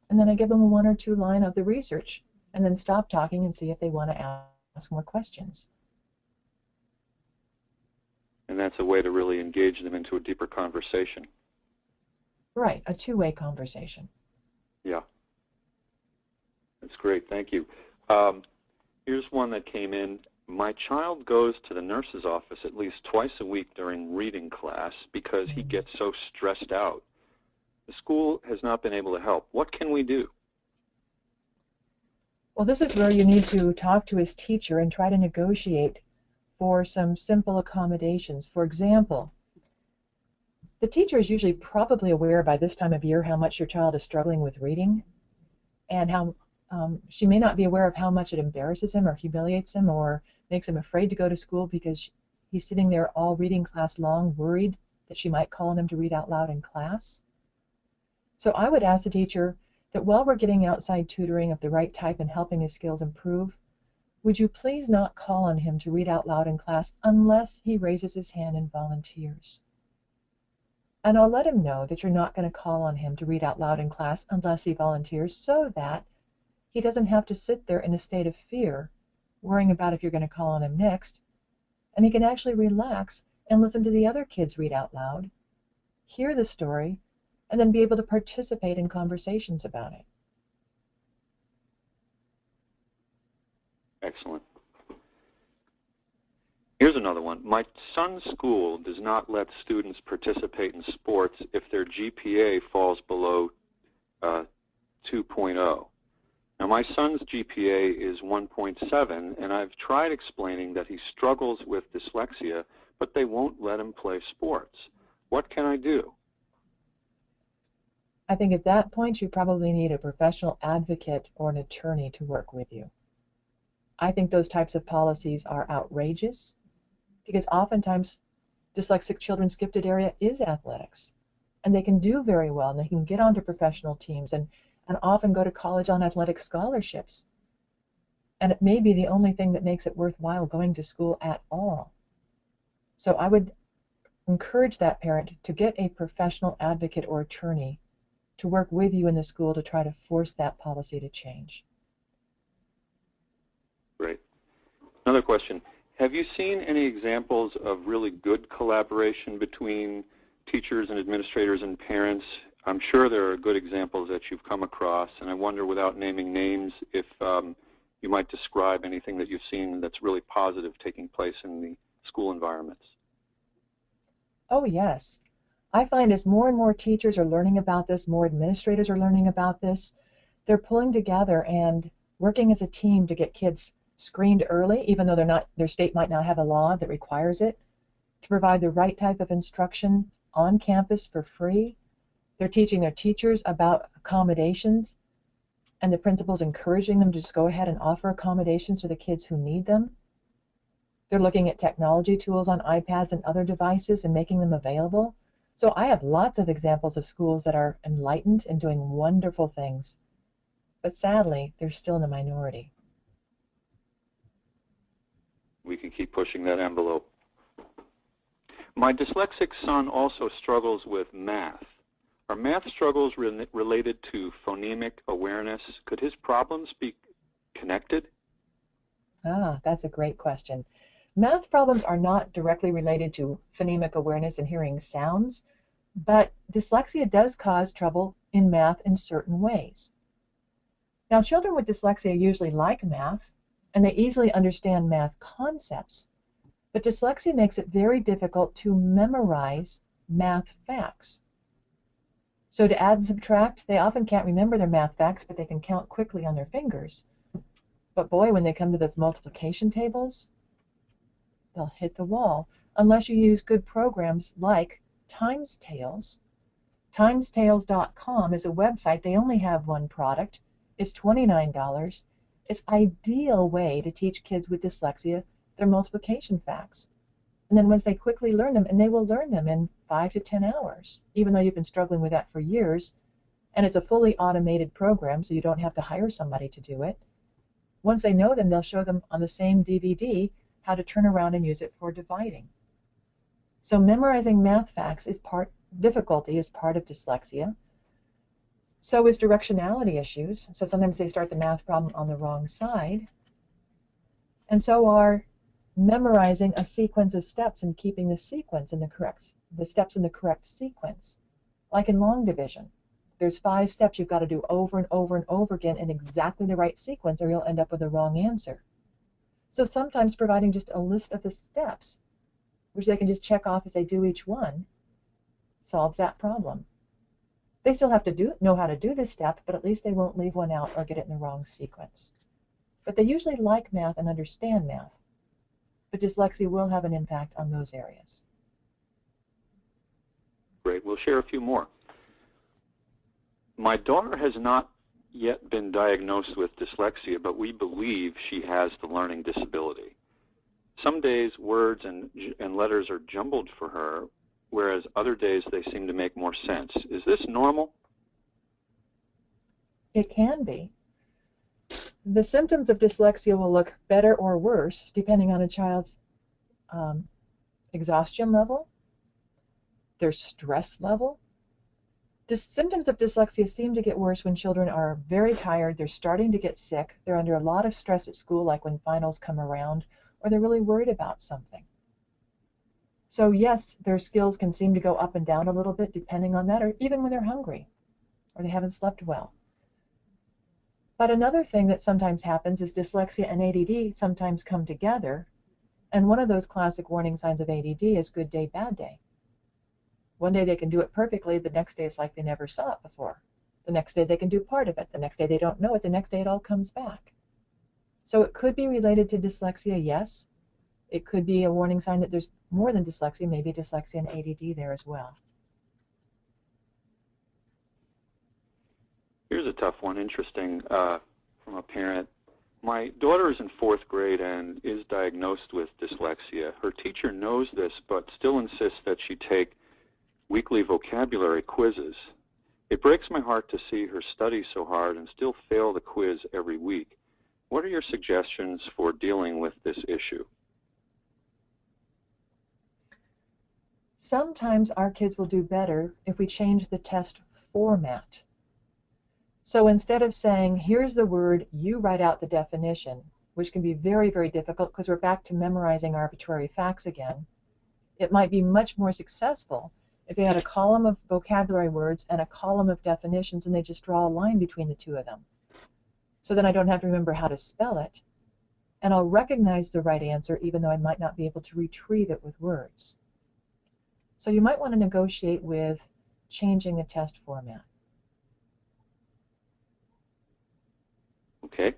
and then I give them a 1 or 2 line of the research, and then stop talking and see if they want to ask more questions. And that's a way to really engage them into a deeper conversation. Right, a two-way conversation. Yeah. That's great, thank you. Here's one that came in. My child goes to the nurse's office at least twice a week during reading class because he gets so stressed out. The school has not been able to help. What can we do? Well, this is where you need to talk to his teacher and try to negotiate for some simple accommodations. For example, the teacher is usually probably aware by this time of year how much your child is struggling with reading, and how she may not be aware of how much it embarrasses him or humiliates him or makes him afraid to go to school because he's sitting there all reading class long, worried that she might call on him to read out loud in class. So I would ask the teacher that while we're getting outside tutoring of the right type and helping his skills improve, would you please not call on him to read out loud in class unless he raises his hand and volunteers. And I'll let him know that you're not going to call on him to read out loud in class unless he volunteers, so that he doesn't have to sit there in a state of fear, worrying about if you're going to call on him next, and he can actually relax and listen to the other kids read out loud, hear the story, and then be able to participate in conversations about it. Excellent. Here's another one. My son's school does not let students participate in sports if their GPA falls below 2.0. Now, my son's GPA is 1.7, and I've tried explaining that he struggles with dyslexia, but they won't let him play sports. What can I do? I think at that point you probably need a professional advocate or an attorney to work with you. I think those types of policies are outrageous because oftentimes dyslexic children's gifted area is athletics, and they can do very well, and they can get onto professional teams and often go to college on athletic scholarships. And it may be the only thing that makes it worthwhile going to school at all. So I would encourage that parent to get a professional advocate or attorney to work with you in the school to try to force that policy to change. Great. Another question. Have you seen any examples of really good collaboration between teachers and administrators and parents? I'm sure there are good examples that you've come across, and I wonder, without naming names, if you might describe anything that you've seen that's really positive taking place in the school environments. Oh, yes. I find as more and more teachers are learning about this, more administrators are learning about this, they're pulling together and working as a team to get kids screened early, even though their state might not have a law that requires it, to provide the right type of instruction on campus for free. They're teaching their teachers about accommodations, and the principals encouraging them to just go ahead and offer accommodations to the kids who need them. They're looking at technology tools on iPads and other devices and making them available. So I have lots of examples of schools that are enlightened and doing wonderful things. But sadly, they're still in the minority. We can keep pushing that envelope. My dyslexic son also struggles with math. Are math struggles related to phonemic awareness? Could his problems be connected? That's a great question. Math problems are not directly related to phonemic awareness and hearing sounds, but dyslexia does cause trouble in math in certain ways. Now, children with dyslexia usually like math, and they easily understand math concepts, but dyslexia makes it very difficult to memorize math facts. So to add and subtract, they often can't remember their math facts, but they can count quickly on their fingers. But boy, when they come to those multiplication tables, they'll hit the wall unless you use good programs like TimesTales. TimesTales.com is a website. They only have one product. It's $29. It's an ideal way to teach kids with dyslexia their multiplication facts. And then once they quickly learn them, and they will learn them in 5 to 10 hours, even though you've been struggling with that for years, and it's a fully automated program, so you don't have to hire somebody to do it. Once they know them, they'll show them on the same DVD how to turn around and use it for dividing. So memorizing math facts difficulty is part of dyslexia. So is directionality issues. So sometimes they start the math problem on the wrong side. And so are memorizing a sequence of steps and keeping the steps in the correct sequence. Like in long division, there's 5 steps you've got to do over and over and over again in exactly the right sequence, or you'll end up with the wrong answer. So sometimes providing just a list of the steps, which they can just check off as they do each one, solves that problem. They still have to know how to do this step, but at least they won't leave one out or get it in the wrong sequence. But they usually like math and understand math. But dyslexia will have an impact on those areas. Great. We'll share a few more. My daughter has not yet been diagnosed with dyslexia, but we believe she has the learning disability. Some days words and letters are jumbled for her, whereas other days they seem to make more sense. Is this normal? It can be. The symptoms of dyslexia will look better or worse depending on a child's exhaustion level, their stress level. The symptoms of dyslexia seem to get worse when children are very tired, they're starting to get sick, they're under a lot of stress at school, like when finals come around, or they're really worried about something. So yes, their skills can seem to go up and down a little bit depending on that, or even when they're hungry or they haven't slept well. But another thing that sometimes happens is dyslexia and ADD sometimes come together, and one of those classic warning signs of ADD is good day, bad day. One day they can do it perfectly, the next day it's like they never saw it before. The next day they can do part of it, the next day they don't know it, the next day it all comes back. So it could be related to dyslexia, yes. It could be a warning sign that there's more than dyslexia, maybe dyslexia and ADD there as well. Here's a tough one, interesting, from a parent. My daughter is in 4th grade and is diagnosed with dyslexia. Her teacher knows this, but still insists that she take weekly vocabulary quizzes. It breaks my heart to see her study so hard and still fail the quiz every week. What are your suggestions for dealing with this issue? Sometimes our kids will do better if we change the test format. So instead of saying, here's the word, you write out the definition, which can be very, very difficult because we're back to memorizing arbitrary facts again, it might be much more successful if they had a column of vocabulary words and a column of definitions and they just draw a line between the two of them. So then I don't have to remember how to spell it, and I'll recognize the right answer even though I might not be able to retrieve it with words. So you might want to negotiate with changing the test format. Okay.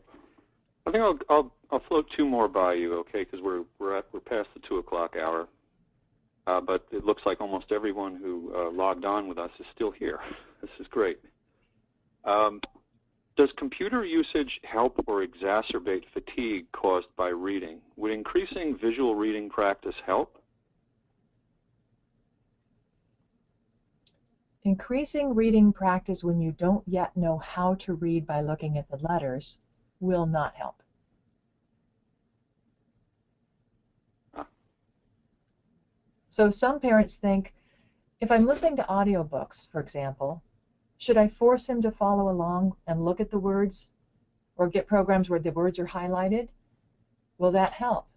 I think I'll float two more by you, okay? Because we're past the 2 o'clock hour, but it looks like almost everyone who logged on with us is still here. This is great. Does computer usage help or exacerbate fatigue caused by reading? Would increasing visual reading practice help? Increasing reading practice when you don't yet know how to read by looking at the letters will not help. So some parents think, if I'm listening to audiobooks, for example, should I force him to follow along and look at the words or get programs where the words are highlighted? Will that help?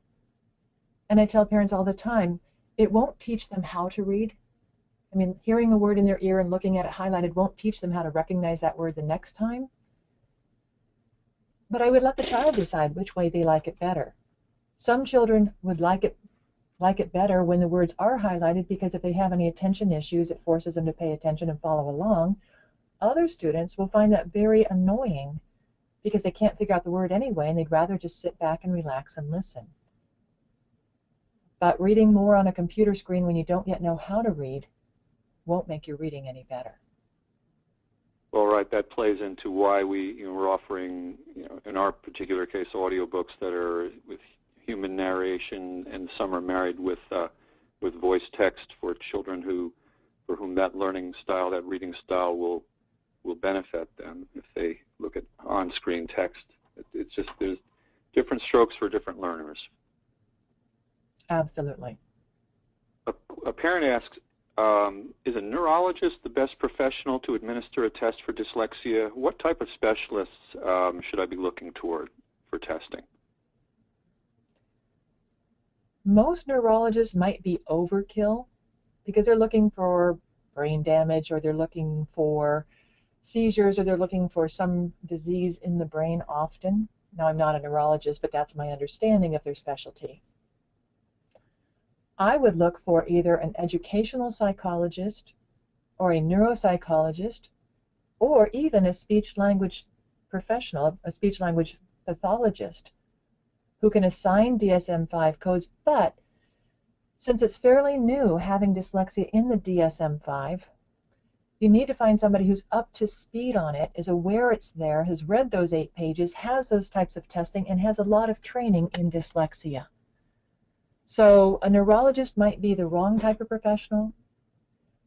And I tell parents all the time, it won't teach them how to read. I mean, hearing a word in their ear and looking at it highlighted won't teach them how to recognize that word the next time. But I would let the child decide which way they like it better. Some children would like it better when the words are highlighted, because if they have any attention issues, it forces them to pay attention and follow along. Other students will find that very annoying because they can't figure out the word anyway, and they'd rather just sit back and relax and listen. But reading more on a computer screen when you don't yet know how to read won't make your reading any better. Well, right, that plays into why we're offering, in our particular case, audiobooks that are with human narration, and some are married with voice text for children for whom that learning style, that reading style will benefit them if they look at on-screen text. It's just there's different strokes for different learners. Absolutely. A parent asks, is a neurologist the best professional to administer a test for dyslexia? What type of specialists should I be looking toward for testing? Most neurologists might be overkill because they're looking for brain damage, or they're looking for seizures, or they're looking for some disease in the brain often. Now, I'm not a neurologist, but that's my understanding of their specialty. I would look for either an educational psychologist or a neuropsychologist, or even a speech-language professional, a speech-language pathologist who can assign DSM-5 codes. But since it's fairly new having dyslexia in the DSM-5, you need to find somebody who's up to speed on it, is aware it's there, has read those 8 pages, has those types of testing, and has a lot of training in dyslexia. So a neurologist might be the wrong type of professional,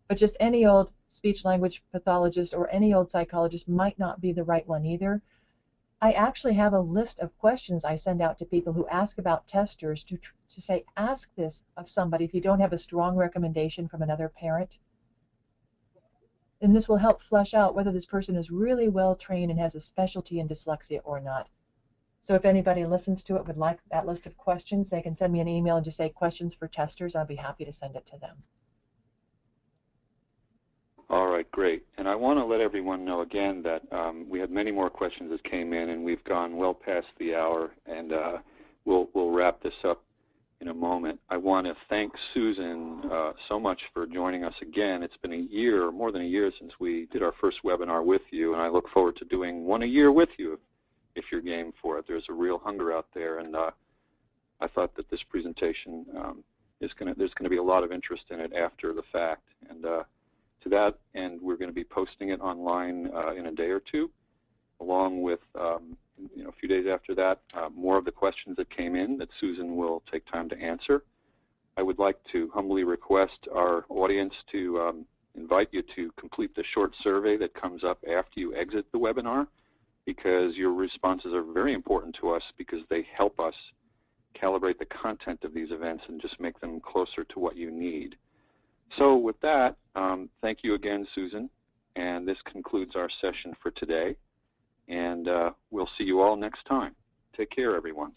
but just any old speech-language pathologist or any old psychologist might not be the right one either. I actually have a list of questions I send out to people who ask about testers to say, ask this of somebody if you don't have a strong recommendation from another parent. And this will help flesh out whether this person is really well trained and has a specialty in dyslexia or not. So if anybody listens to it would like that list of questions, they can send me an email and just say questions for testers. I'll be happy to send it to them. All right, great. And I want to let everyone know again that we had many more questions that came in, and we've gone well past the hour, and we'll wrap this up in a moment. I want to thank Susan so much for joining us again. It's been a year, more than a year, since we did our first webinar with you, and I look forward to doing one a year with you if you're game for it. There's a real hunger out there, and I thought that this presentation there's going to be a lot of interest in it after the fact. And to that end, we're going to be posting it online in a day or two, along with a few days after that, more of the questions that came in that Susan will take time to answer. I would like to humbly request our audience to invite you to complete the short survey that comes up after you exit the webinar, because your responses are very important to us, because they help us calibrate the content of these events and just make them closer to what you need. So with that, thank you again, Susan, and this concludes our session for today, and we'll see you all next time. Take care, everyone.